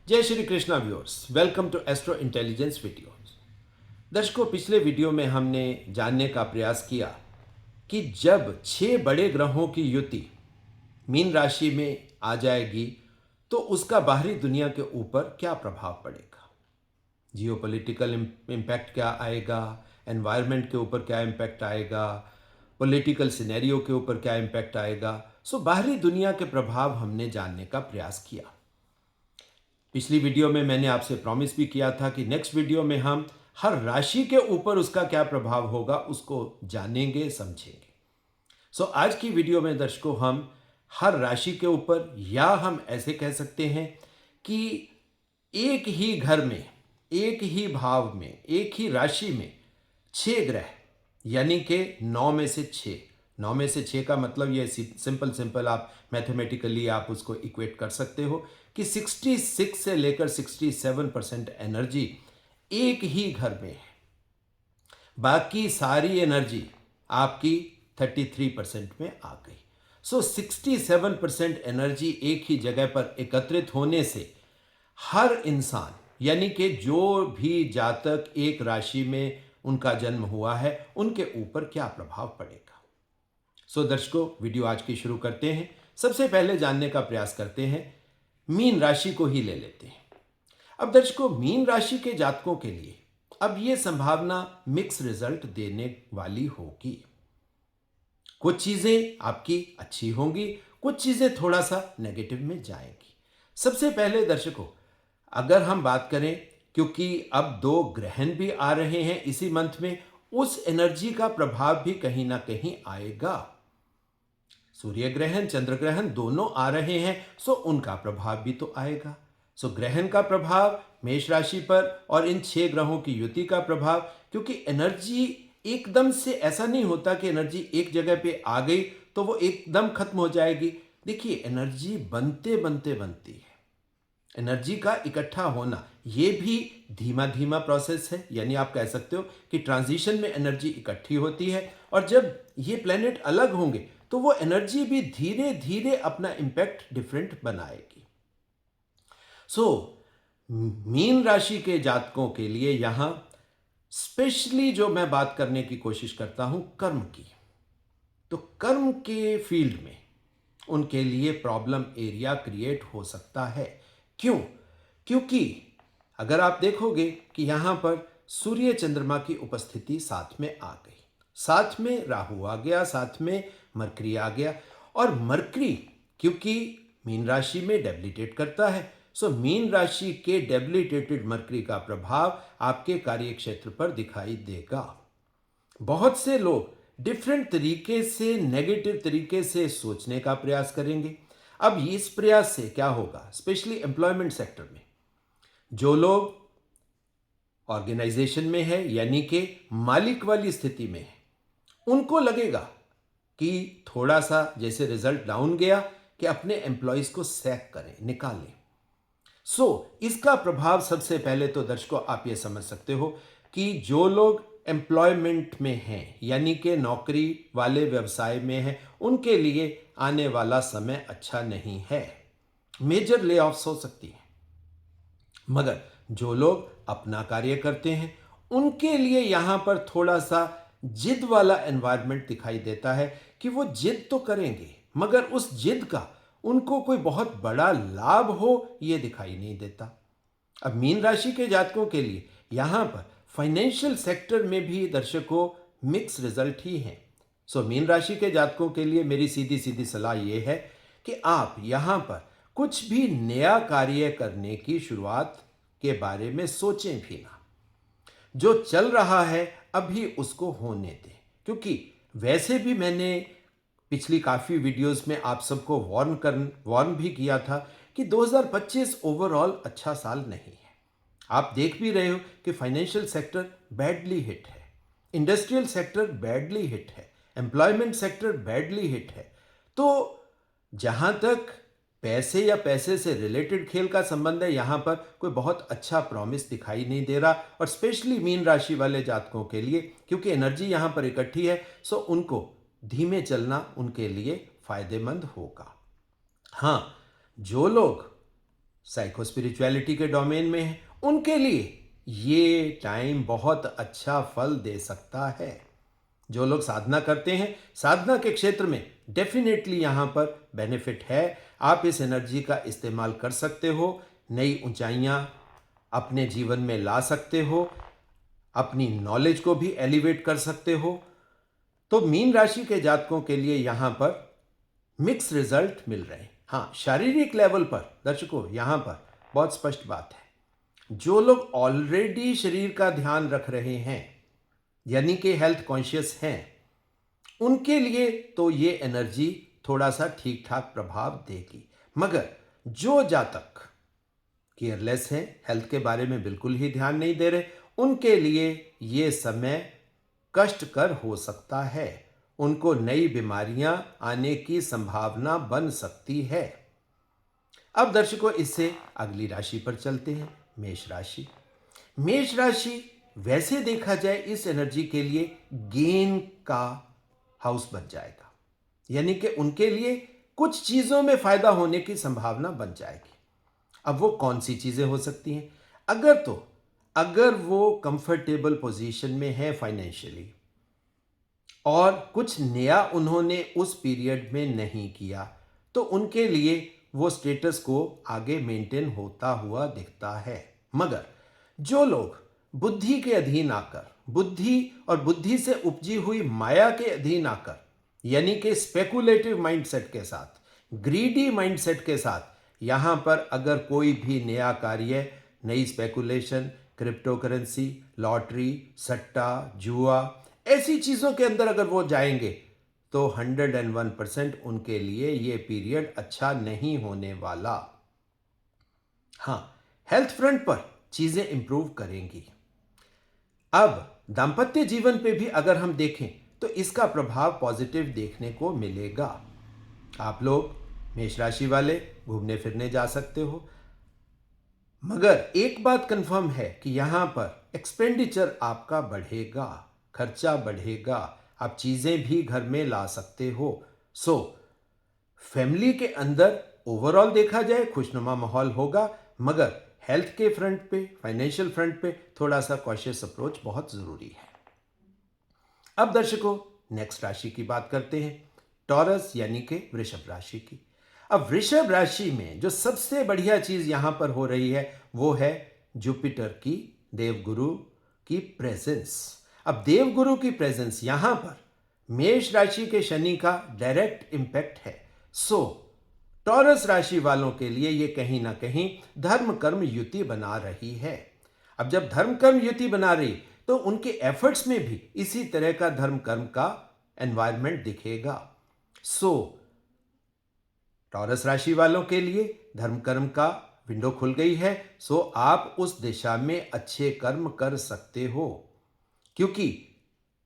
जय Shri Krishna viewers, welcome to astro intelligence videos. दर्शकों, पिछले वीडियो में हमने जानने का प्रयास किया कि जब 6 बड़े ग्रहों की युति मीन राशि में आ जाएगी तो उसका बाहरी दुनिया के ऊपर क्या प्रभाव पड़ेगा, जियोपॉलिटिकल इम्पैक्ट क्या आएगा, एनवायरनमेंट के ऊपर क्या इम्पैक्ट आएगा, पॉलिटिकल सिनेरियो के ऊपर क्या इम्पैक्ट आएगा। बाहरी दुनिया के प्रभाव हमने जानने का प्रयास किया। पिछली वीडियो में मैंने आपसे प्रॉमिस भी किया था कि नेक्स्ट वीडियो में हम हर राशि के ऊपर उसका क्या प्रभाव होगा उसको जानेंगे, समझेंगे। आज की वीडियो में दर्शकों हम हर राशि के ऊपर, या हम ऐसे कह सकते हैं कि एक ही घर में, एक ही भाव में, एक ही राशि में 6 ग्रह, यानी कि 9 में से 6 का मतलब ये सिंपल आप मैथमेटिकली आप उसको इक्वेट कर सकते हो कि 66 से लेकर 67% एनर्जी एक ही घर में है। बाकी सारी एनर्जी आपकी 33% में आ गई। 67% एनर्जी एक ही जगह पर एकत्रित होने से हर इंसान, यानी कि जो भी जातक एक राशि में उनका जन्म हुआ है, उनके ऊपर क्या प्रभाव पड़ेगा। दर्शकों, वीडियो आज की शुरू करते हैं। सबसे पहले जानने का प्रयास करते हैं, मीन राशि को ही ले लेते हैं। अब दर्शकों, मीन राशि के जातकों के लिए अब यह संभावना मिक्स रिजल्ट देने वाली होगी। कुछ चीजें आपकी अच्छी होंगी, कुछ चीजें थोड़ा सा नेगेटिव में जाएंगी। सबसे पहले दर्शकों, अगर हम बात करें, क्योंकि अब 2 ग्रहण भी आ रहे हैं इसी मंथ में, उस एनर्जी का प्रभाव भी कहीं ना कहीं आएगा। सूर्य ग्रहण, चंद्र ग्रहण दोनों आ रहे हैं, उनका प्रभाव भी तो आएगा। ग्रहण का प्रभाव मेष राशि पर और इन 6 ग्रहों की युति का प्रभाव, क्योंकि एनर्जी एकदम से ऐसा नहीं होता कि एनर्जी एक जगह पे आ गई तो वो एकदम खत्म हो जाएगी। देखिए, एनर्जी बनते बनते बनती है। एनर्जी का इकट्ठा होना ये भी धीमा धीमा प्रोसेस है, यानी आप कह सकते हो कि ट्रांजिशन में एनर्जी इकट्ठी होती है, और जब ये प्लेनेट अलग होंगे तो वो एनर्जी भी धीरे धीरे अपना इंपैक्ट डिफरेंट बनाएगी। मीन राशि के जातकों के लिए यहां स्पेशली जो मैं बात करने की कोशिश करता हूं कर्म की, तो कर्म के फील्ड में उनके लिए प्रॉब्लम एरिया क्रिएट हो सकता है। क्यों? क्योंकि अगर आप देखोगे कि यहां पर सूर्य चंद्रमा की उपस्थिति साथ में आ गई, साथ में राहु आ गया, साथ में मरकरी आ गया, और मरकरी क्योंकि मीन राशि में डेबिलिटेट करता है, मीन राशि के डेबिलिटेटेड मरकरी का प्रभाव आपके कार्य क्षेत्र पर दिखाई देगा। बहुत से लोग डिफरेंट तरीके से, नेगेटिव तरीके से सोचने का प्रयास करेंगे। अब इस प्रयास से क्या होगा, स्पेशली एम्प्लॉयमेंट सेक्टर में जो लोग ऑर्गेनाइजेशन में है, यानी कि मालिक वाली स्थिति में है, उनको लगेगा कि थोड़ा सा जैसे रिजल्ट डाउन गया कि अपने एम्प्लॉयज को सैक करें, निकालें। इसका प्रभाव सबसे पहले तो दर्शकों आप ये समझ सकते हो कि जो लोग एम्प्लॉयमेंट में हैं, यानी कि नौकरी वाले व्यवसाय में हैं, उनके लिए आने वाला समय अच्छा नहीं है। मेजर ले ऑफ्स हो सकती है। मगर जो लोग अपना कार्य करते हैं उनके लिए यहां पर थोड़ा सा जिद वाला एनवायरनमेंट दिखाई देता है कि वो जिद तो करेंगे, मगर उस जिद का उनको कोई बहुत बड़ा लाभ हो ये दिखाई नहीं देता। अब मीन राशि के जातकों के लिए यहां पर फाइनेंशियल सेक्टर में भी दर्शकों मिक्स रिजल्ट ही है। मीन राशि के जातकों के लिए मेरी सीधी सीधी सलाह यह है कि आप यहां पर कुछ भी नया कार्य करने की शुरुआत के बारे में सोचें भी ना। जो चल रहा है अभी उसको होने दें, क्योंकि वैसे भी मैंने पिछली काफ़ी वीडियोस में आप सबको वार्न भी किया था कि 2025 ओवरऑल अच्छा साल नहीं है। आप देख भी रहे हो कि फाइनेंशियल सेक्टर बैडली हिट है, इंडस्ट्रियल सेक्टर बैडली हिट है, एम्प्लॉयमेंट सेक्टर बैडली हिट है। तो जहां तक पैसे या पैसे से रिलेटेड खेल का संबंध है, यहां पर कोई बहुत अच्छा प्रॉमिस दिखाई नहीं दे रहा, और स्पेशली मीन राशि वाले जातकों के लिए क्योंकि एनर्जी यहां पर इकट्ठी है, उनको धीमे चलना उनके लिए फायदेमंद होगा। हाँ, जो लोग साइको स्पिरिचुअलिटी के डोमेन में हैं, उनके लिए ये टाइम बहुत अच्छा फल दे सकता है। जो लोग साधना करते हैं, साधना के क्षेत्र में डेफिनेटली यहाँ पर बेनिफिट है। आप इस एनर्जी का इस्तेमाल कर सकते हो, नई ऊंचाइयाँ अपने जीवन में ला सकते हो, अपनी नॉलेज को भी एलिवेट कर सकते हो। तो मीन राशि के जातकों के लिए यहाँ पर मिक्स रिजल्ट मिल रहे हैं। हाँ, शारीरिक लेवल पर दर्शकों यहाँ पर बहुत स्पष्ट बात है। जो लोग ऑलरेडी शरीर का ध्यान रख रहे हैं, यानी कि हेल्थ कॉन्शियस हैं, उनके लिए तो ये एनर्जी थोड़ा सा ठीक ठाक प्रभाव देगी। मगर जो जातक केयरलेस हैं, हेल्थ के बारे में बिल्कुल ही ध्यान नहीं दे रहे, उनके लिए ये समय कष्टकर हो सकता है। उनको नई बीमारियां आने की संभावना बन सकती है। अब दर्शकों, इससे अगली राशि पर चलते हैं, मेष राशि। मेष राशि वैसे देखा जाए इस एनर्जी के लिए गेन का हाउस बन जाएगा, यानी कि उनके लिए कुछ चीजों में फायदा होने की संभावना बन जाएगी। अब वो कौन सी चीजें हो सकती हैं? अगर वो कंफर्टेबल पोजीशन में है फाइनेंशियली और कुछ नया उन्होंने उस पीरियड में नहीं किया, तो उनके लिए वो स्टेटस को आगे मेंटेन होता हुआ दिखता है। मगर जो लोग बुद्धि के अधीन आकर, बुद्धि और बुद्धि से उपजी हुई माया के अधीन आकर, यानी कि स्पेकुलेटिव माइंडसेट के साथ, ग्रीडी माइंडसेट के साथ यहां पर अगर कोई भी नया कार्य, नई स्पेकुलेशन, क्रिप्टो करेंसी, लॉटरी, सट्टा, जुआ, ऐसी चीजों के अंदर अगर वो जाएंगे, तो 101% उनके लिए ये पीरियड अच्छा नहीं होने वाला। हाँ, हेल्थ फ्रंट पर चीजें इंप्रूव करेंगी। अब दांपत्य जीवन पे भी अगर हम देखें तो इसका प्रभाव पॉजिटिव देखने को मिलेगा। आप लोग मेष राशि वाले घूमने फिरने जा सकते हो, मगर एक बात कंफर्म है कि यहां पर एक्सपेंडिचर आपका बढ़ेगा, खर्चा बढ़ेगा। आप चीजें भी घर में ला सकते हो। सो फैमिली के अंदर ओवरऑल देखा जाए खुशनुमा माहौल होगा, मगर हेल्थ के फ्रंट पे, फाइनेंशियल फ्रंट पे थोड़ा सा कॉशियस अप्रोच बहुत जरूरी है। अब दर्शकों, नेक्स्ट राशि की बात करते हैं, टॉरस यानी कि वृषभ राशि की। अब वृषभ राशि में जो सबसे बढ़िया चीज यहां पर हो रही है वो है जुपिटर की, देवगुरु की प्रेजेंस। अब देवगुरु की प्रेजेंस यहां पर मेष राशि के शनि का डायरेक्ट इंपैक्ट है। सो टॉरस राशि वालों के लिए यह कहीं ना कहीं धर्म कर्म युति बना रही है। अब जब धर्म कर्म युति बना रही तो उनके एफर्ट्स में भी इसी तरह का धर्म कर्म का एनवायरनमेंट दिखेगा। सो टॉरस राशि वालों के लिए धर्म कर्म का विंडो खुल गई है। सो आप उस दिशा में अच्छे कर्म कर सकते हो, क्योंकि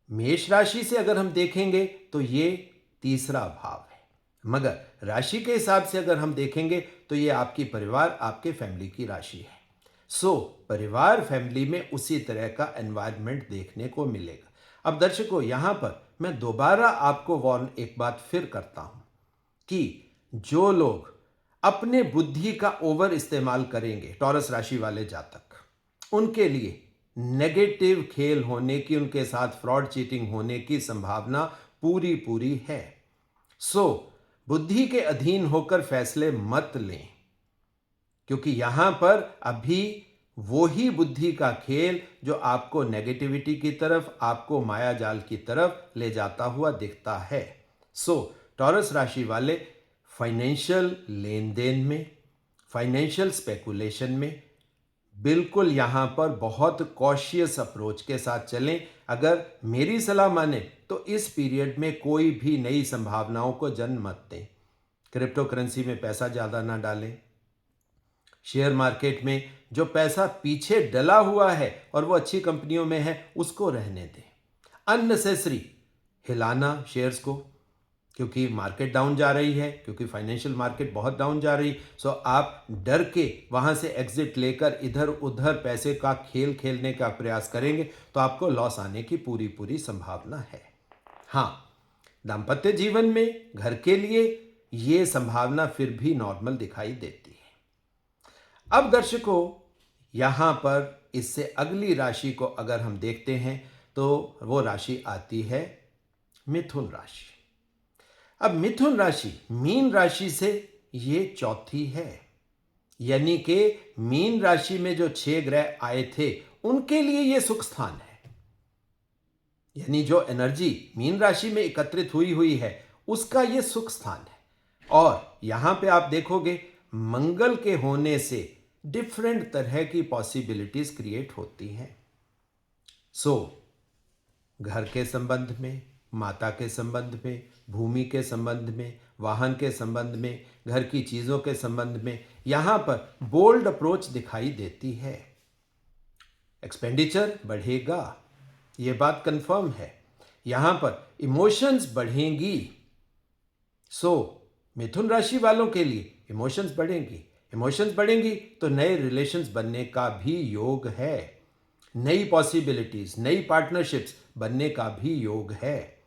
मेष राशि से अगर हम देखेंगे तो ये तीसरा भाव है, मगर राशि के हिसाब से अगर हम देखेंगे तो ये आपकी परिवार, आपके फैमिली की राशि है। सो परिवार फैमिली में उसी तरह का एनवायरनमेंट देखने को मिलेगा। अब दर्शकों, यहां पर मैं दोबारा आपको वार्न एक बात फिर करता हूं कि जो लोग अपने बुद्धि का ओवर इस्तेमाल करेंगे, टॉरस राशि वाले जातक, उनके लिए नेगेटिव खेल होने की, उनके साथ फ्रॉड चीटिंग होने की संभावना पूरी पूरी है। सो बुद्धि के अधीन होकर फैसले मत लें, क्योंकि यहां पर अभी वो ही बुद्धि का खेल जो आपको नेगेटिविटी की तरफ, आपको माया जाल की तरफ ले जाता हुआ दिखता है। सो टॉरस राशि वाले फाइनेंशियल लेन देन में, फाइनेंशियल स्पेकुलेशन में बिल्कुल यहां पर बहुत कॉशियस अप्रोच के साथ चलें। अगर मेरी सलाह माने तो इस पीरियड में कोई भी नई संभावनाओं को जन्म मत दें। क्रिप्टो करेंसी में पैसा ज़्यादा ना डालें। शेयर मार्केट में जो पैसा पीछे डला हुआ है और वो अच्छी कंपनियों में है, उसको रहने दें। अननेसेसरी हिलाना शेयर्स को, क्योंकि मार्केट डाउन जा रही है, क्योंकि फाइनेंशियल मार्केट बहुत डाउन जा रही, सो आप डर के वहां से एग्जिट लेकर इधर उधर पैसे का खेल खेलने का प्रयास करेंगे तो आपको लॉस आने की पूरी पूरी संभावना है। हाँ, दाम्पत्य जीवन में घर के लिए ये संभावना फिर भी नॉर्मल दिखाई देती है। अब दर्शकों, यहां पर इससे अगली राशि को अगर हम देखते हैं तो वो राशि आती है मिथुन राशि। अब मिथुन राशि मीन राशि से ये चौथी है, यानी कि मीन राशि में जो 6 ग्रह आए थे उनके लिए ये सुख स्थान है। यानी जो एनर्जी मीन राशि में एकत्रित हुई है उसका ये सुख स्थान है। और यहां पे आप देखोगे मंगल के होने से डिफरेंट तरह की पॉसिबिलिटीज क्रिएट होती हैं। घर के संबंध में, माता के संबंध में, भूमि के संबंध में, वाहन के संबंध में, घर की चीजों के संबंध में यहां पर बोल्ड अप्रोच दिखाई देती है। एक्सपेंडिचर बढ़ेगा, यह बात कंफर्म है। यहां पर इमोशंस बढ़ेंगी। मिथुन राशि वालों के लिए इमोशंस बढ़ेंगी तो नए रिलेशंस बनने का भी योग है, नई पॉसिबिलिटीज, नई पार्टनरशिप्स बनने का भी योग है।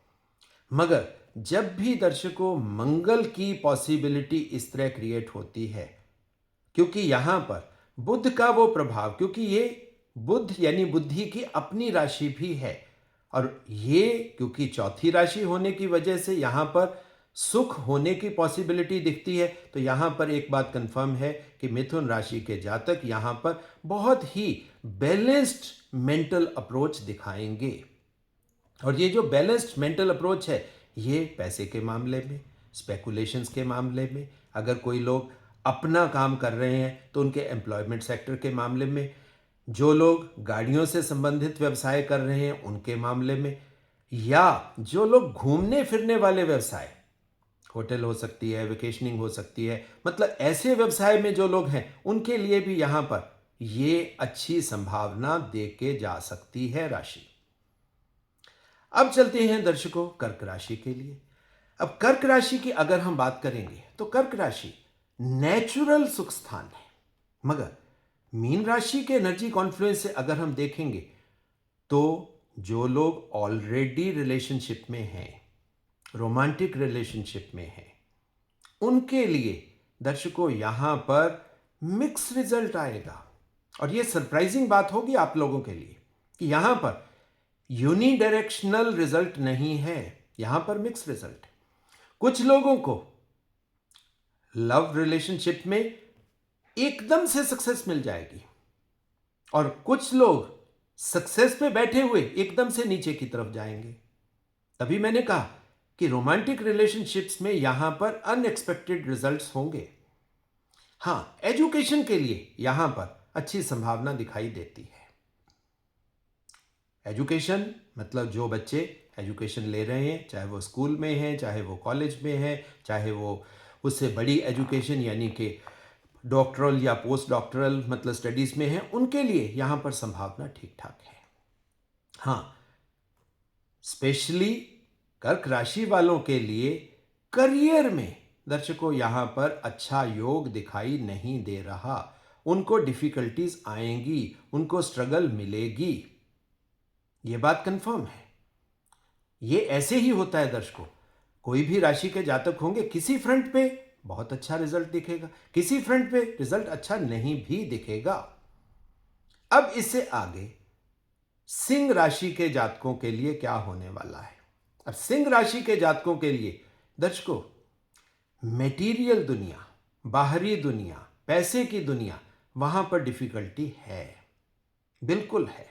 मगर जब भी दर्शकों मंगल की पॉसिबिलिटी इस तरह क्रिएट होती है, क्योंकि यहां पर बुध का वो प्रभाव, क्योंकि ये बुध यानी बुद्धि की अपनी राशि भी है, और ये क्योंकि चौथी राशि होने की वजह से यहां पर सुख होने की पॉसिबिलिटी दिखती है। तो यहां पर एक बात कंफर्म है कि मिथुन राशि के जातक यहां पर बहुत ही बैलेंस्ड मेंटल अप्रोच दिखाएंगे। और ये जो बैलेंस्ड मेंटल अप्रोच है ये पैसे के मामले में, स्पेकुलेशंस के मामले में, अगर कोई लोग अपना काम कर रहे हैं तो उनके एम्प्लॉयमेंट सेक्टर के मामले में, जो लोग गाड़ियों से संबंधित व्यवसाय कर रहे हैं उनके मामले में, या जो लोग घूमने फिरने वाले व्यवसाय, होटल हो सकती है, वेकेशनिंग हो सकती है, मतलब ऐसे व्यवसाय में जो लोग हैं उनके लिए भी यहां पर ये अच्छी संभावना देके जा सकती है राशि। अब चलते हैं दर्शकों कर्क राशि के लिए। अब कर्क राशि की अगर हम बात करेंगे तो कर्क राशि नेचुरल सुख स्थान है, मगर मीन राशि के एनर्जी कॉन्फ्लुएंस से अगर हम देखेंगे तो जो लोग ऑलरेडी रिलेशनशिप में हैं, रोमांटिक रिलेशनशिप में हैं, उनके लिए दर्शकों यहां पर मिक्स रिजल्ट आएगा। और यह सरप्राइजिंग बात होगी आप लोगों के लिए कि यहां पर यूनिडायरेक्शनल रिजल्ट नहीं है, यहां पर मिक्स रिजल्ट है। कुछ लोगों को लव रिलेशनशिप में एकदम से सक्सेस मिल जाएगी और कुछ लोग सक्सेस पे बैठे हुए एकदम से नीचे की तरफ जाएंगे। तभी मैंने कहा कि रोमांटिक रिलेशनशिप्स में यहां पर अनएक्सपेक्टेड रिजल्ट्स होंगे। हां, एजुकेशन के लिए यहां पर अच्छी संभावना दिखाई देती है। एजुकेशन मतलब जो बच्चे एजुकेशन ले रहे हैं, चाहे वो स्कूल में हैं, चाहे वो कॉलेज में हैं, चाहे वो उससे बड़ी एजुकेशन यानी कि डॉक्टरल या पोस्ट डॉक्टरल मतलब स्टडीज में हैं, उनके लिए यहां पर संभावना ठीक ठाक है। हां, स्पेशली कर्क राशि वालों के लिए करियर में दर्शकों यहां पर अच्छा योग दिखाई नहीं दे रहा। उनको डिफिकल्टीज आएंगी, उनको स्ट्रगल मिलेगी, यह बात कंफर्म है। यह ऐसे ही होता है दर्शकों, कोई भी राशि के जातक होंगे, किसी फ्रंट पे बहुत अच्छा रिजल्ट दिखेगा, किसी फ्रंट पे रिजल्ट अच्छा नहीं भी दिखेगा। अब इससे आगे सिंह राशि के जातकों के लिए क्या होने वाला है। अब सिंह राशि के जातकों के लिए दर्शकों मटेरियल दुनिया, बाहरी दुनिया, पैसे की दुनिया, वहां पर डिफिकल्टी है, बिल्कुल है।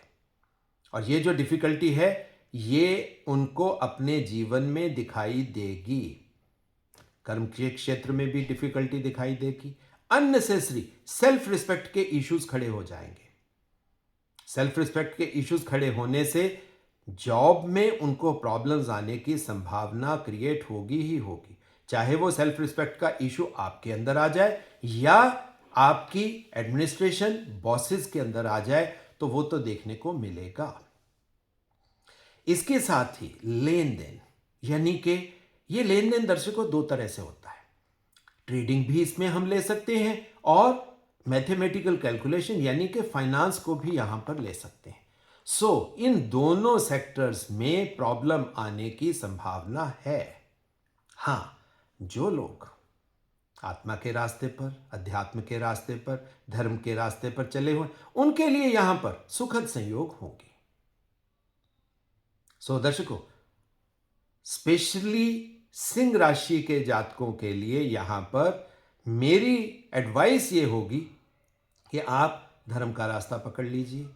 और ये जो डिफिकल्टी है ये उनको अपने जीवन में दिखाई देगी। कर्म के क्षेत्र में भी डिफिकल्टी दिखाई देगी। अननेसेसरी सेल्फ रिस्पेक्ट के इश्यूज खड़े हो जाएंगे। सेल्फ रिस्पेक्ट के इश्यूज खड़े होने से जॉब में उनको प्रॉब्लम्स आने की संभावना क्रिएट होगी ही होगी, चाहे वो सेल्फ रिस्पेक्ट का इशू आपके अंदर आ जाए या आपकी एडमिनिस्ट्रेशन बॉसेस के अंदर आ जाए, तो वो तो देखने को मिलेगा। इसके साथ ही लेन देन, यानी कि ये लेन देन दर्शकों दो तरह से होता है। ट्रेडिंग भी इसमें हम ले सकते हैं और मैथमेटिकल कैलकुलेशन यानी कि फाइनेंस को भी यहां पर ले सकते हैं। इन दोनों सेक्टर्स में प्रॉब्लम आने की संभावना है। हां, जो लोग आत्मा के रास्ते पर, अध्यात्म के रास्ते पर, धर्म के रास्ते पर चले हुए, उनके लिए यहां पर सुखद संयोग होंगे। सो दर्शकों, स्पेशली सिंह राशि के जातकों के लिए यहां पर मेरी एडवाइस ये होगी कि आप धर्म का रास्ता पकड़ लीजिए,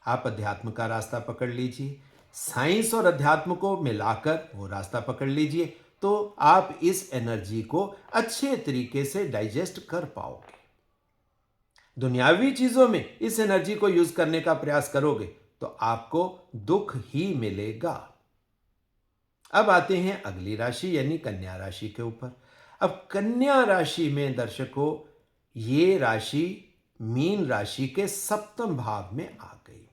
आप अध्यात्म का रास्ता पकड़ लीजिए, साइंस और अध्यात्म को मिलाकर वो रास्ता पकड़ लीजिए, तो आप इस एनर्जी को अच्छे तरीके से डाइजेस्ट कर पाओगे। दुनियावी चीजों में इस एनर्जी को यूज करने का प्रयास करोगे तो आपको दुख ही मिलेगा। अब आते हैं अगली राशि यानी कन्या राशि के ऊपर। अब कन्या राशि में दर्शकों, ये राशि मीन राशि के सप्तम भाव में आ गई।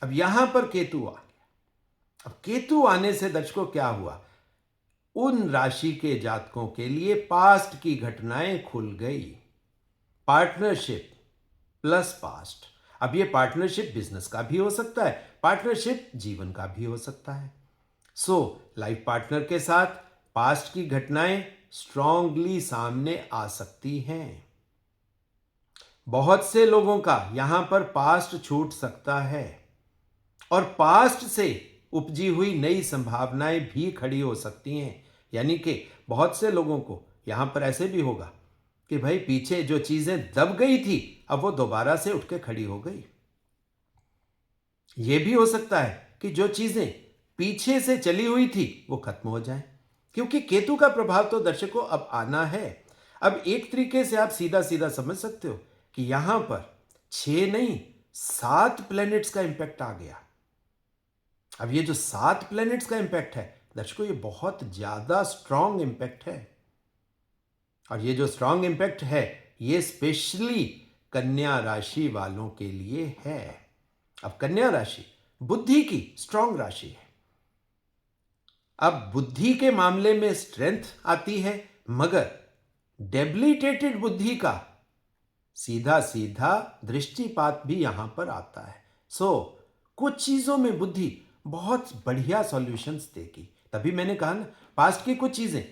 अब यहां पर केतु आ गया। अब केतु आने से दर्शकों क्या हुआ, उन राशि के जातकों के लिए पास्ट की घटनाएं खुल गई। Partnership plus past. अब ये पार्टनरशिप बिजनेस का भी हो सकता है, पार्टनरशिप जीवन का भी हो सकता है। सो लाइफ पार्टनर के साथ पास्ट की घटनाएं स्ट्रांगली सामने आ सकती हैं। बहुत से लोगों का यहां पर पास्ट छूट सकता है और पास्ट से उपजी हुई नई संभावनाएं भी खड़ी हो सकती हैं। यानी कि बहुत से लोगों को यहां पर ऐसे भी होगा कि भाई पीछे जो चीजें दब गई थी अब वो दोबारा से उठ के खड़ी हो गई। यह भी हो सकता है कि जो चीजें पीछे से चली हुई थी वो खत्म हो जाए, क्योंकि केतु का प्रभाव तो दर्शकों अब आना है। अब एक तरीके से आप सीधा सीधा समझ सकते हो कि यहां पर 6 नहीं 7 प्लैनेट्स का इंपैक्ट आ गया। अब ये जो 7 प्लैनेट्स का इंपैक्ट है दर्शकों, ये बहुत ज्यादा स्ट्रांग इंपैक्ट है। और ये जो स्ट्रांग इंपैक्ट है ये स्पेशली कन्या राशि वालों के लिए है। अब कन्या राशि बुद्धि की स्ट्रांग राशि है। अब बुद्धि के मामले में स्ट्रेंथ आती है, मगर डेबिलिटेटेड बुद्धि का सीधा सीधा दृष्टिपात भी यहां पर आता है। सो कुछ चीजों में बुद्धि बहुत बढ़िया सॉल्यूशंस देगी। तभी मैंने कहा ना, पास्ट की कुछ चीजें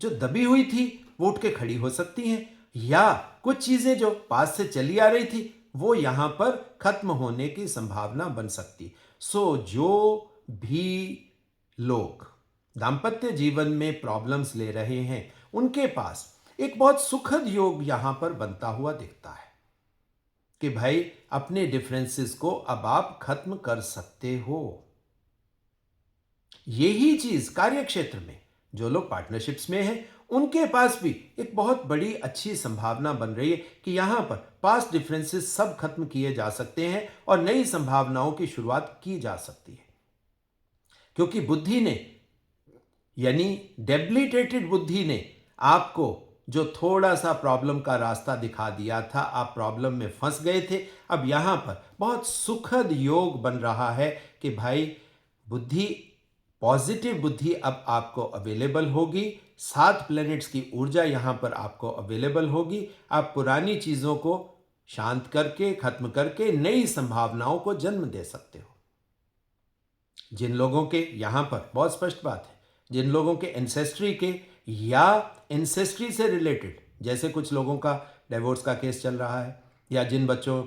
जो दबी हुई थी वो उठ के खड़ी हो सकती हैं, या कुछ चीजें जो पास्ट से चली आ रही थी वो यहां पर खत्म होने की संभावना बन सकती। सो जो भी लोग दांपत्य जीवन में प्रॉब्लम्स ले रहे हैं उनके पास एक बहुत सुखद योग यहां पर बनता हुआ दिखता है कि भाई अपने डिफरेंसेस को अब आप खत्म कर सकते हो। यही चीज कार्य क्षेत्र में जो लोग पार्टनरशिप्स में हैं उनके पास भी एक बहुत बड़ी अच्छी संभावना बन रही है कि यहां पर पास्ट डिफरेंसेस सब खत्म किए जा सकते हैं और नई संभावनाओं की शुरुआत की जा सकती है। क्योंकि बुद्धि ने यानी डेबिलिटेटेड बुद्धि ने आपको जो थोड़ा सा प्रॉब्लम का रास्ता दिखा दिया था, आप प्रॉब्लम में फंस गए थे, अब यहां पर बहुत सुखद योग बन रहा है कि भाई बुद्धि, पॉजिटिव बुद्धि अब आपको अवेलेबल होगी। 7 प्लैनेट्स की ऊर्जा यहां पर आपको अवेलेबल होगी। आप पुरानी चीजों को शांत करके खत्म करके नई संभावनाओं को जन्म दे सकते हो। जिन लोगों के यहां पर बहुत स्पष्ट बात है, जिन लोगों के एंसेस्ट्री के या एंसेस्ट्री से रिलेटेड, जैसे कुछ लोगों का डिवोर्स का केस चल रहा है, या जिन बच्चों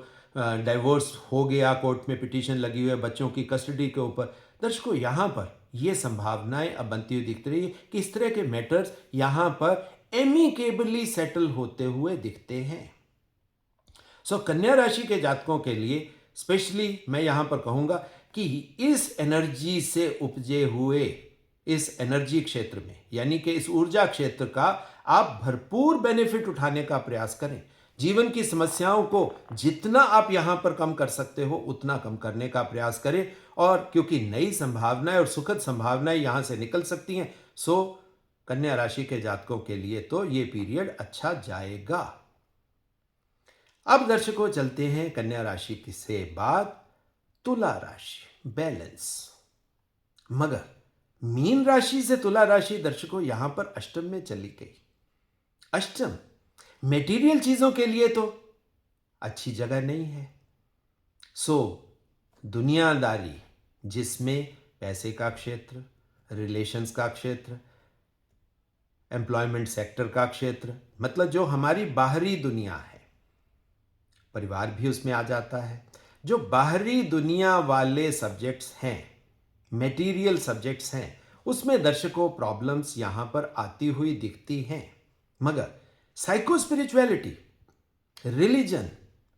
डिवोर्स हो गया, कोर्ट में पिटीशन लगी हुई है बच्चों की कस्टडी के ऊपर, दर्शकों यहां पर ये संभावनाएं अब बनती हुई दिख रही है कि इस तरह के मैटर्स यहां पर एमिकेबली सेटल होते हुए दिखते हैं। सो कन्या राशि के जातकों के लिए स्पेशली मैं यहां पर कहूंगा कि इस एनर्जी से उपजे हुए इस एनर्जी क्षेत्र में यानी कि इस ऊर्जा क्षेत्र का आप भरपूर बेनिफिट उठाने का प्रयास करें। जीवन की समस्याओं को जितना आप यहां पर कम कर सकते हो उतना कम करने का प्रयास करें, और क्योंकि नई संभावनाएं और सुखद संभावनाएं यहां से निकल सकती हैं, सो कन्या राशि के जातकों के लिए तो ये पीरियड अच्छा जाएगा। अब दर्शकों चलते हैं कन्या राशि से बाद तुला राशि, बैलेंस। मगर मीन राशि से तुला राशि दर्शकों यहां पर अष्टम में चली गई। अष्टम मेटीरियल चीजों के लिए तो अच्छी जगह नहीं है। सो दुनियादारी जिसमें पैसे का क्षेत्र, रिलेशंस का क्षेत्र, एम्प्लॉयमेंट सेक्टर का क्षेत्र, मतलब जो हमारी बाहरी दुनिया है, परिवार भी उसमें आ जाता है। जो बाहरी दुनिया वाले सब्जेक्ट्स हैं, मटेरियल सब्जेक्ट्स हैं, उसमें दर्शकों प्रॉब्लम्स यहां पर आती हुई दिखती हैं। मगर साइको स्पिरिचुअलिटी, रिलीजन,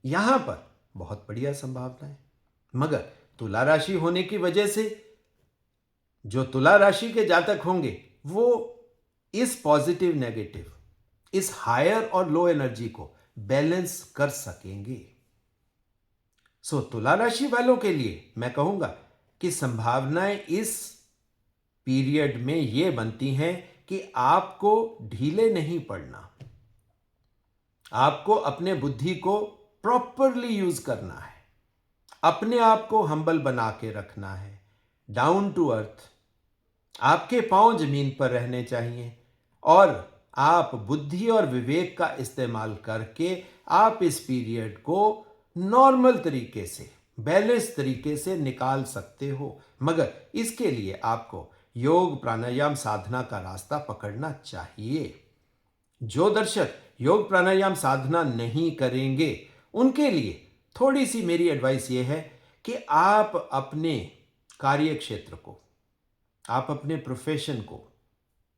यहां पर बहुत बढ़िया संभावना है। मगर तुला राशि होने की वजह से जो तुला राशि के जातक होंगे वो इस पॉजिटिव नेगेटिव, इस हायर और लो एनर्जी को बैलेंस कर सकेंगे। तुला राशि वालों के लिए मैं कहूंगा कि संभावनाएं इस पीरियड में यह बनती हैं कि आपको ढीले नहीं पड़ना, आपको अपने बुद्धि को प्रॉपरली यूज करना है, अपने आप को हम्बल बना के रखना है, डाउन टू अर्थ, आपके पांव जमीन पर रहने चाहिए और आप बुद्धि और विवेक का इस्तेमाल करके आप इस पीरियड को नॉर्मल तरीके से, बैलेंस तरीके से निकाल सकते हो। मगर इसके लिए आपको योग प्राणायाम साधना का रास्ता पकड़ना चाहिए। जो दर्शक योग प्राणायाम साधना नहीं करेंगे उनके लिए थोड़ी सी मेरी एडवाइस यह है कि आप अपने कार्य क्षेत्र को, आप अपने प्रोफेशन को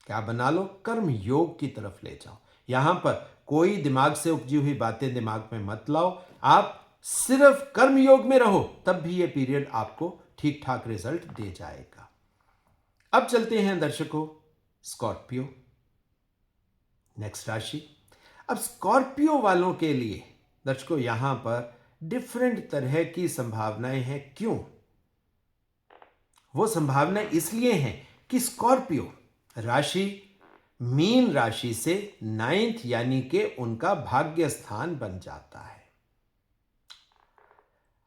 क्या बना लो, कर्म योग की तरफ ले जाओ। यहां पर कोई दिमाग से उपजी हुई बातें दिमाग में मत लाओ, आप सिर्फ कर्म योग में रहो, तब भी यह पीरियड आपको ठीक ठाक रिजल्ट दे जाएगा। अब चलते हैं दर्शकों स्कॉर्पियो, नेक्स्ट राशि। अब स्कॉर्पियो वालों के लिए दर्शकों यहां पर डिफरेंट तरह की संभावनाएं हैं। क्यों? वो संभावना इसलिए है कि स्कॉर्पियो राशि मीन राशि से 9th यानी कि उनका भाग्य स्थान बन जाता है।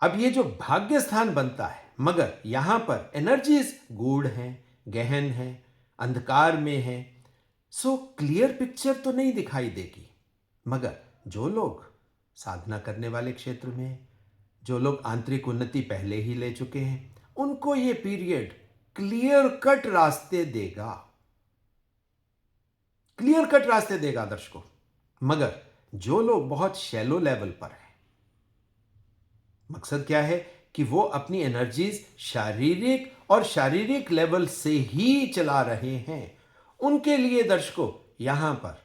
अब ये जो भाग्य स्थान बनता है, मगर यहां पर एनर्जीज गूढ़ हैं, गहन हैं, अंधकार में हैं, क्लियर पिक्चर तो नहीं दिखाई देगी। मगर जो लोग साधना करने वाले क्षेत्र में हैं, जो लोग आंतरिक उन्नति पहले ही ले चुके हैं, उनको ये पीरियड क्लियर कट रास्ते देगा, क्लियर कट रास्ते देगा दर्शकों। मगर जो लोग बहुत शैलो लेवल पर हैं, मकसद क्या है कि वो अपनी एनर्जीज शारीरिक लेवल से ही चला रहे हैं, उनके लिए दर्शकों यहां पर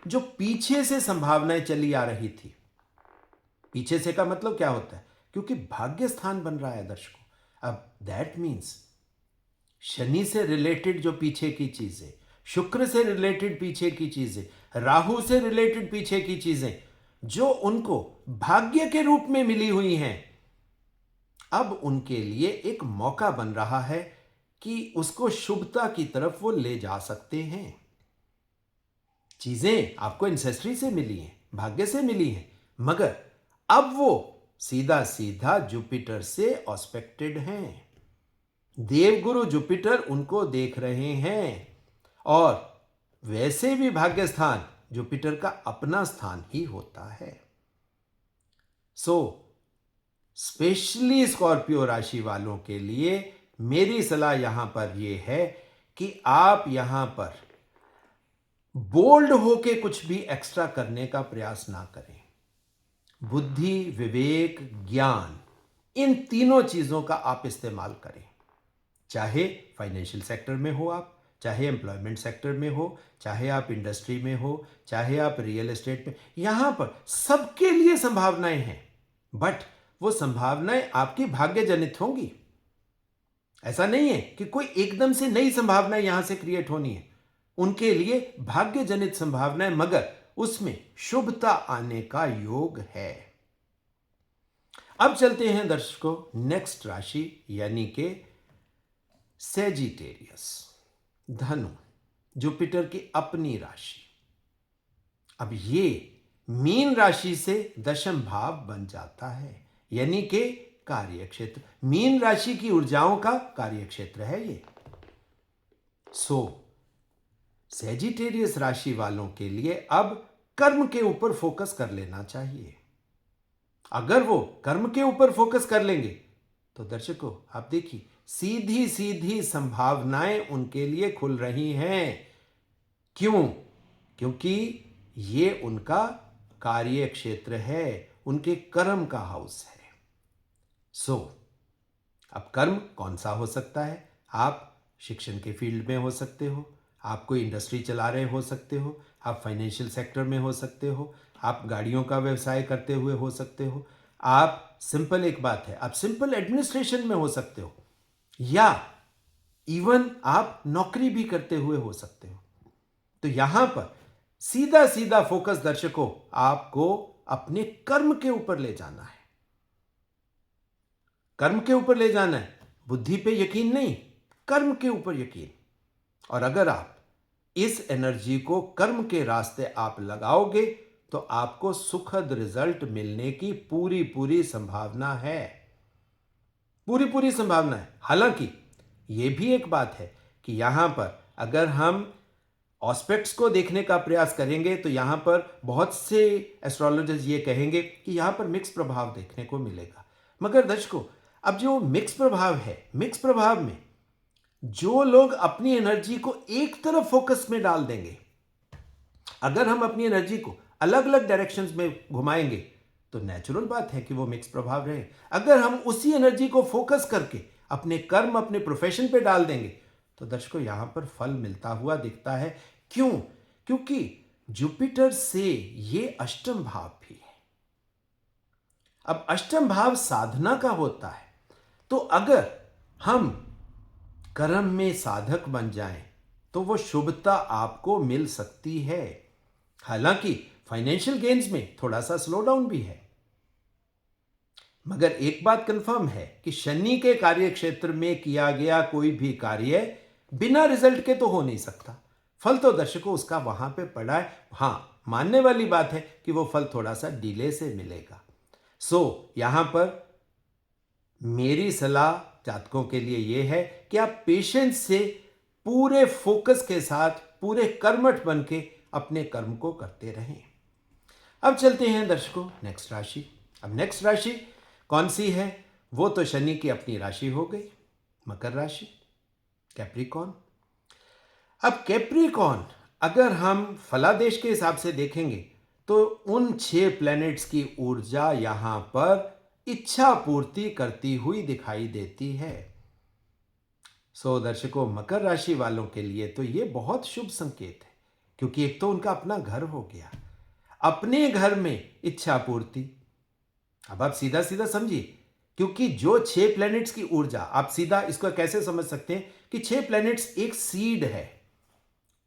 जो पीछे से संभावनाएं चली आ रही थी, पीछे से का मतलब क्या होता है, क्योंकि भाग्य स्थान बन रहा है दर्शकों। अब दैट मीन्स शनि से रिलेटेड जो पीछे की चीजें, शुक्र से रिलेटेड पीछे की चीजें, राहु से रिलेटेड पीछे की चीजें जो उनको भाग्य के रूप में मिली हुई हैं, अब उनके लिए एक मौका बन रहा है कि उसको शुभता की तरफ वो ले जा सकते हैं। चीजें आपको एंसेस्ट्री से मिली हैं, भाग्य से मिली हैं, मगर अब वो सीधा सीधा जुपिटर से ऑस्पेक्टेड हैं। देवगुरु जुपिटर उनको देख रहे हैं और वैसे भी भाग्य स्थान जुपिटर का अपना स्थान ही होता है। स्पेशली स्कॉर्पियो राशि वालों के लिए मेरी सलाह यहां पर यह है कि आप यहां पर बोल्ड होके कुछ भी एक्स्ट्रा करने का प्रयास ना करें। बुद्धि, विवेक, ज्ञान, इन तीनों चीजों का आप इस्तेमाल करें। चाहे फाइनेंशियल सेक्टर में हो आप, चाहे एम्प्लॉयमेंट सेक्टर में हो, चाहे आप इंडस्ट्री में हो, चाहे आप रियल एस्टेट में, यहां पर सबके लिए संभावनाएं हैं। बट वो संभावनाएं आपकी भाग्य जनित होंगी। ऐसा नहीं है कि कोई एकदम से नई संभावनाएं यहां से क्रिएट होनी है, उनके लिए भाग्य जनित संभावनाएं, मगर उसमें शुभता आने का योग है। अब चलते हैं दर्शकों नेक्स्ट राशि यानी कि सेजिटेरियस, धनु, जुपिटर की अपनी राशि। अब ये मीन राशि से दशम भाव बन जाता है, यानी कि कार्य क्षेत्र, मीन राशि की ऊर्जाओं का कार्य क्षेत्र है ये। सेजिटेरियस राशि वालों के लिए अब कर्म के ऊपर फोकस कर लेना चाहिए। अगर वो कर्म के ऊपर फोकस कर लेंगे तो दर्शकों आप देखिए सीधी सीधी संभावनाएं उनके लिए खुल रही हैं। क्यों? क्योंकि ये उनका कार्य क्षेत्र है, उनके कर्म का हाउस है। सो अब कर्म कौन सा हो सकता है? आप शिक्षण के फील्ड में हो सकते हो, आप कोई इंडस्ट्री चला रहे हो सकते हो, आप फाइनेंशियल सेक्टर में हो सकते हो, आप गाड़ियों का व्यवसाय करते हुए हो सकते हो, आप सिंपल, एक बात है, आप सिंपल एडमिनिस्ट्रेशन में हो सकते हो, या इवन आप नौकरी भी करते हुए हो सकते हो। तो यहां पर सीधा सीधा फोकस दर्शकों आपको अपने कर्म के ऊपर ले जाना है। कर्म के ऊपर ले जाना है, बुद्धि पे यकीन नहीं, कर्म के ऊपर यकीन। और अगर आप इस एनर्जी को कर्म के रास्ते आप लगाओगे तो आपको सुखद रिजल्ट मिलने की पूरी पूरी संभावना है, पूरी पूरी संभावना है। हालांकि यह भी एक बात है कि यहां पर अगर हम ऑस्पेक्ट्स को देखने का प्रयास करेंगे तो यहां पर बहुत से एस्ट्रोलॉजर्स ये कहेंगे कि यहां पर मिक्स प्रभाव देखने को मिलेगा। मगर दर्शकों, अब जो मिक्स प्रभाव है, मिक्स प्रभाव में जो लोग अपनी एनर्जी को एक तरफ फोकस में डाल देंगे, अगर हम अपनी एनर्जी को अलग अलग डायरेक्शंस में घुमाएंगे तो नेचुरल बात है कि वो मिक्स प्रभाव रहे। अगर हम उसी एनर्जी को फोकस करके अपने कर्म, अपने प्रोफेशन पे डाल देंगे तो दर्शकों यहां पर फल मिलता हुआ दिखता है। क्यों? क्योंकि जुपिटर से ये अष्टम भाव भी है। अब अष्टम भाव साधना का होता है, तो अगर हम कर्म में साधक बन जाएं तो वो शुभता आपको मिल सकती है। हालांकि फाइनेंशियल गेन्स में थोड़ा सा स्लो डाउन भी है, मगर एक बात कंफर्म है कि शनि के कार्य क्षेत्र में किया गया कोई भी कार्य बिना रिजल्ट के तो हो नहीं सकता। फल तो दर्शकों उसका वहां पे पड़ा है। हां, मानने वाली बात है कि वो फल थोड़ा सा डिले से मिलेगा। यहां पर मेरी सलाह जातकों के लिए यह है कि आप पेशेंस से, पूरे फोकस के साथ, पूरे कर्मठ बन के अपने कर्म को करते रहें। अब चलते हैं दर्शकों नेक्स्ट राशि। अब नेक्स्ट राशि कौन सी है? वो तो शनि की अपनी राशि हो गई, मकर राशि, कैप्रिकॉर्न। अब कैप्रिकॉर्न अगर हम फलादेश के हिसाब से देखेंगे तो उन 6 प्लैनेट्स की ऊर्जा यहां पर इच्छा पूर्ति करती हुई दिखाई देती है। दर्शकों, मकर राशि वालों के लिए तो यह बहुत शुभ संकेत है, क्योंकि एक तो उनका अपना घर हो गया, अपने घर में इच्छा पूर्ति। अब आप सीधा सीधा समझिए, क्योंकि जो 6 प्लैनेट्स की ऊर्जा, आप सीधा इसको कैसे समझ सकते हैं कि 6 प्लैनेट्स एक सीड है,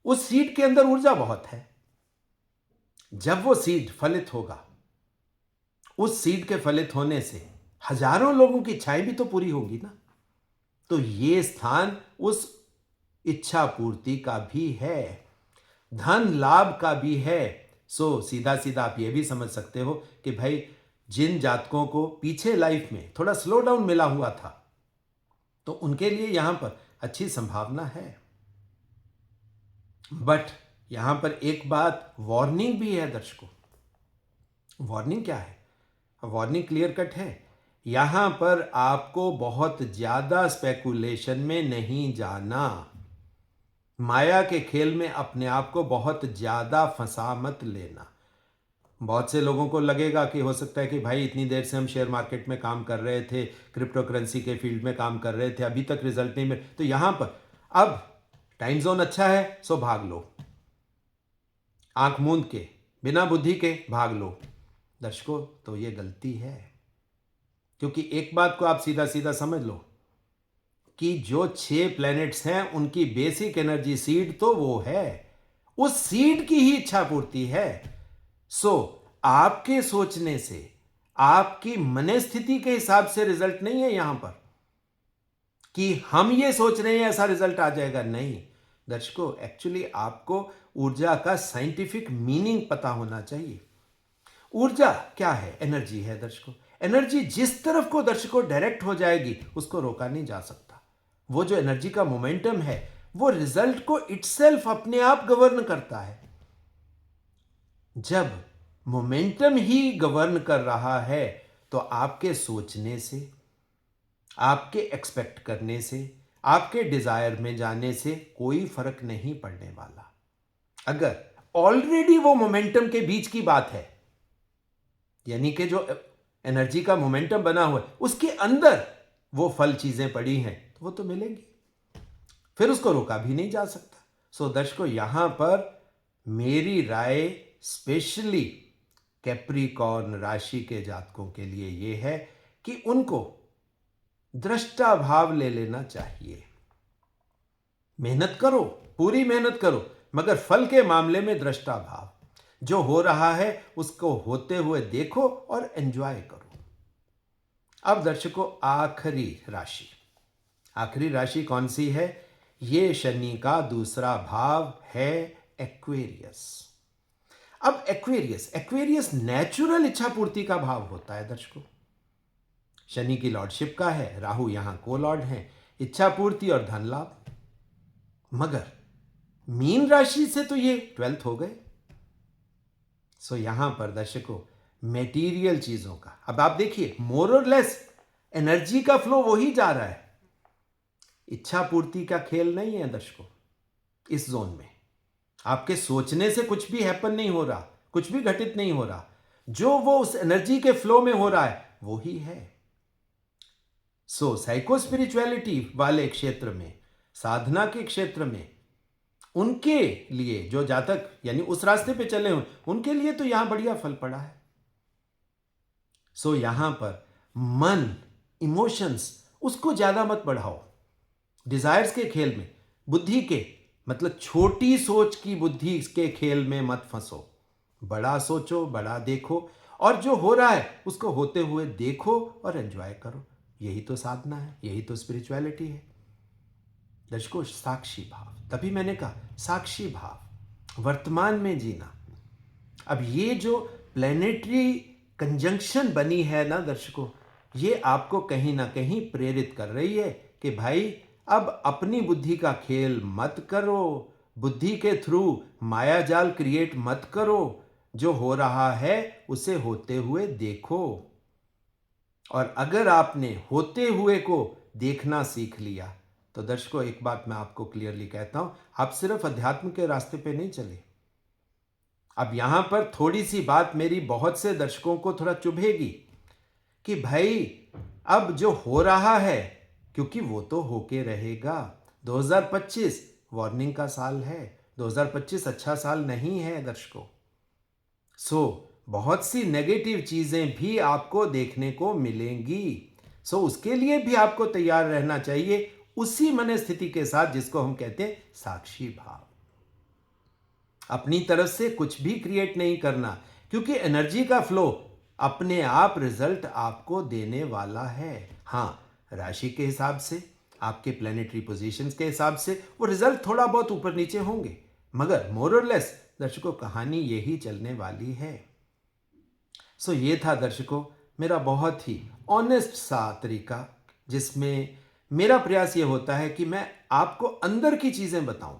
उस सीड के अंदर ऊर्जा बहुत है। जब वो सीड फलित होगा, उस सीड के फलित होने से हजारों लोगों की इच्छाएं भी तो पूरी होगी ना। तो ये स्थान उस इच्छा पूर्ति का भी है, धन लाभ का भी है। सीधा सीधा आप ये भी समझ सकते हो कि भाई जिन जातकों को पीछे लाइफ में थोड़ा स्लो डाउन मिला हुआ था, तो उनके लिए यहां पर अच्छी संभावना है। बट यहां पर एक बात वार्निंग भी है दर्शकों। वार्निंग क्या है? वार्निंग क्लियर कट है। यहां पर आपको बहुत ज्यादा स्पेकुलेशन में नहीं जाना, माया के खेल में अपने आप को बहुत ज्यादा फंसा मत लेना। बहुत से लोगों को लगेगा कि हो सकता है कि भाई इतनी देर से हम शेयर मार्केट में काम कर रहे थे, क्रिप्टो करेंसी के फील्ड में काम कर रहे थे, अभी तक रिजल्ट नहीं मिले, तो यहां पर अब टाइम जोन अच्छा है सो भाग लो, आंख मूंद के, बिना बुद्धि के भाग लो। दर्शकों, तो ये गलती है, क्योंकि एक बात को आप सीधा सीधा समझ लो कि जो 6 प्लैनेट्स हैं उनकी बेसिक एनर्जी सीड तो वो है, उस सीड की ही इच्छा पूर्ति है। आपके सोचने से, आपकी मनस्थिति के हिसाब से रिजल्ट नहीं है यहां पर कि हम ये सोच रहे हैं ऐसा रिजल्ट आ जाएगा। नहीं दर्शकों, एक्चुअली आपको ऊर्जा का साइंटिफिक मीनिंग पता होना चाहिए। ऊर्जा क्या है? एनर्जी है दर्शकों। एनर्जी जिस तरफ को दर्शकों डायरेक्ट हो जाएगी उसको रोका नहीं जा सकता। वो जो एनर्जी का मोमेंटम है वो रिजल्ट को इटसेल्फ अपने आप गवर्न करता है। जब मोमेंटम ही गवर्न कर रहा है तो आपके सोचने से, आपके एक्सपेक्ट करने से, आपके डिजायर में जाने से कोई फर्क नहीं पड़ने वाला। अगर ऑलरेडी वो मोमेंटम के बीच की बात है, यानी कि जो एनर्जी का मोमेंटम बना हुआ है उसके अंदर वो फल चीजें पड़ी हैं तो वो तो मिलेंगी, फिर उसको रोका भी नहीं जा सकता। सो दर्शकों, यहां पर मेरी राय स्पेशली कैप्रिकॉर्न राशि के जातकों के लिए ये है कि उनको दृष्टा भाव ले लेना चाहिए। मेहनत करो, पूरी मेहनत करो, मगर फल के मामले में दृष्टा भाव, जो हो रहा है उसको होते हुए देखो और एंजॉय करो। अब दर्शकों, आखिरी राशि कौन सी है? ये शनि का दूसरा भाव है, एक्वेरियस। अब एक्वेरियस नेचुरल इच्छा पूर्ति का भाव होता है दर्शकों। शनि की लॉर्डशिप का है, राहु यहां को लॉर्ड है, इच्छा पूर्ति और धन लाभ। मगर मीन राशि से तो ये 12th हो गए। सो यहां पर दर्शकों, मेटीरियल चीजों का, अब आप देखिए, मोर और लेस एनर्जी का फ्लो वही जा रहा है, इच्छा पूर्ति का खेल नहीं है दर्शकों। इस जोन में आपके सोचने से कुछ भी हैपन नहीं हो रहा, कुछ भी घटित नहीं हो रहा, जो वो उस एनर्जी के फ्लो में हो रहा है वो ही है। सो साइको स्पिरिचुअलिटी वाले क्षेत्र में, साधना के क्षेत्र में, उनके लिए जो जातक यानी उस रास्ते पे चले हुए, उनके लिए तो यहां बढ़िया फल पड़ा है। सो यहां पर मन, इमोशंस, उसको ज्यादा मत बढ़ाओ। डिजायर्स के खेल में, बुद्धि के मतलब छोटी सोच की बुद्धि के खेल में मत फंसो। बड़ा सोचो, बड़ा देखो, और जो हो रहा है उसको होते हुए देखो और एंजॉय करो। यही तो साधना है, यही तो स्पिरिचुअलिटी है दर्शकों। साक्षी भाव, तभी मैंने कहा साक्षी भाव, वर्तमान में जीना। अब ये जो प्लेनेटरी कंजंक्शन बनी है ना दर्शकों, ये आपको कहीं ना कहीं प्रेरित कर रही है कि भाई अब अपनी बुद्धि का खेल मत करो, बुद्धि के थ्रू माया जाल क्रिएट मत करो, जो हो रहा है उसे होते हुए देखो। और अगर आपने होते हुए को देखना सीख लिया तो दर्शकों, एक बात मैं आपको क्लियरली कहता हूं, आप सिर्फ अध्यात्म के रास्ते पे नहीं चले। अब यहां पर थोड़ी सी बात मेरी बहुत से दर्शकों को थोड़ा चुभेगी कि भाई अब जो हो रहा है, क्योंकि वो तो होके रहेगा। 2025 वार्निंग का साल है, 2025 अच्छा साल नहीं है दर्शकों। सो बहुत सी नेगेटिव चीजें भी आपको देखने को मिलेंगी। सो उसके लिए भी आपको तैयार रहना चाहिए, उसी मन स्थिति के साथ जिसको हम कहते हैं साक्षी भाव। अपनी तरफ से कुछ भी क्रिएट नहीं करना, क्योंकि एनर्जी का फ्लो अपने आप रिजल्ट आपको देने वाला है। हाँ, राशि के हिसाब से, आपके प्लैनेटरी पोजीशंस के हिसाब से वो रिजल्ट थोड़ा बहुत ऊपर नीचे होंगे, मगर मोर और लेस दर्शकों कहानी यही चलने वाली है। सो ये था दर्शकों मेरा बहुत ही ऑनेस्ट सा तरीका, जिसमें मेरा प्रयास ये होता है कि मैं आपको अंदर की चीजें बताऊं,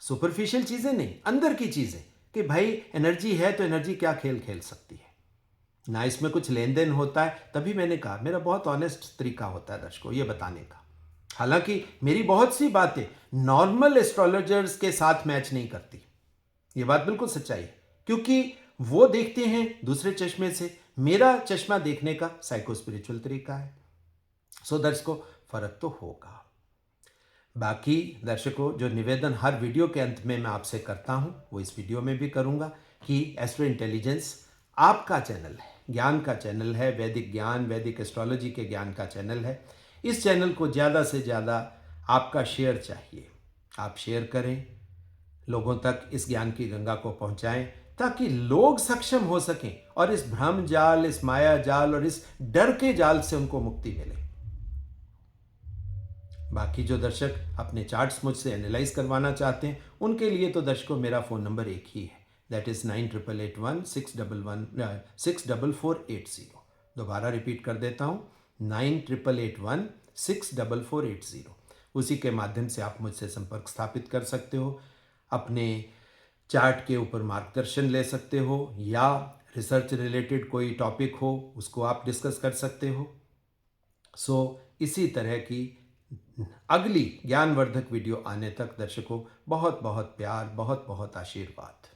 सुपरफिशियल चीजें नहीं, अंदर की चीजें, कि भाई एनर्जी है तो एनर्जी क्या खेल खेल सकती है ना, इसमें कुछ लेन देन होता है। तभी मैंने कहा मेरा बहुत ऑनेस्ट तरीका होता है दर्शकों ये बताने का। हालांकि मेरी बहुत सी बातें नॉर्मल एस्ट्रोलॉजर्स के साथ मैच नहीं करती, ये बात बिल्कुल सच्चाई है, क्योंकि वो देखते हैं दूसरे चश्मे से, मेरा चश्मा देखने का साइको स्पिरिचुअल तरीका है। सो दर्शकों फर्क तो होगा। बाकी दर्शकों जो निवेदन हर वीडियो के अंत में मैं आपसे करता हूं, वो इस वीडियो में भी करूंगा कि एस्ट्रो इंटेलिजेंस आपका चैनल है, ज्ञान का चैनल है, वैदिक ज्ञान, वैदिक एस्ट्रोलॉजी के ज्ञान का चैनल है। इस चैनल को ज़्यादा से ज़्यादा आपका शेयर चाहिए। आप शेयर करें, लोगों तक इस ज्ञान की गंगा को पहुंचाएं, ताकि लोग सक्षम हो सकें और इस भ्रम जाल, इस माया जाल और इस डर के जाल से उनको मुक्ति मिले। बाकी जो दर्शक अपने चार्ट्स मुझसे एनालाइज करवाना चाहते हैं, उनके लिए तो दर्शकों मेरा फ़ोन नंबर एक ही है, दैट इज़ 9881 दोबारा रिपीट कर देता हूँ, 9881 उसी के माध्यम से आप मुझसे संपर्क स्थापित कर सकते हो, अपने चार्ट के ऊपर मार्गदर्शन ले सकते हो, या रिसर्च रिलेटेड कोई टॉपिक हो उसको आप डिस्कस कर सकते हो। सो इसी तरह की अगली ज्ञानवर्धक वीडियो आने तक दर्शकों बहुत बहुत प्यार, बहुत बहुत आशीर्वाद।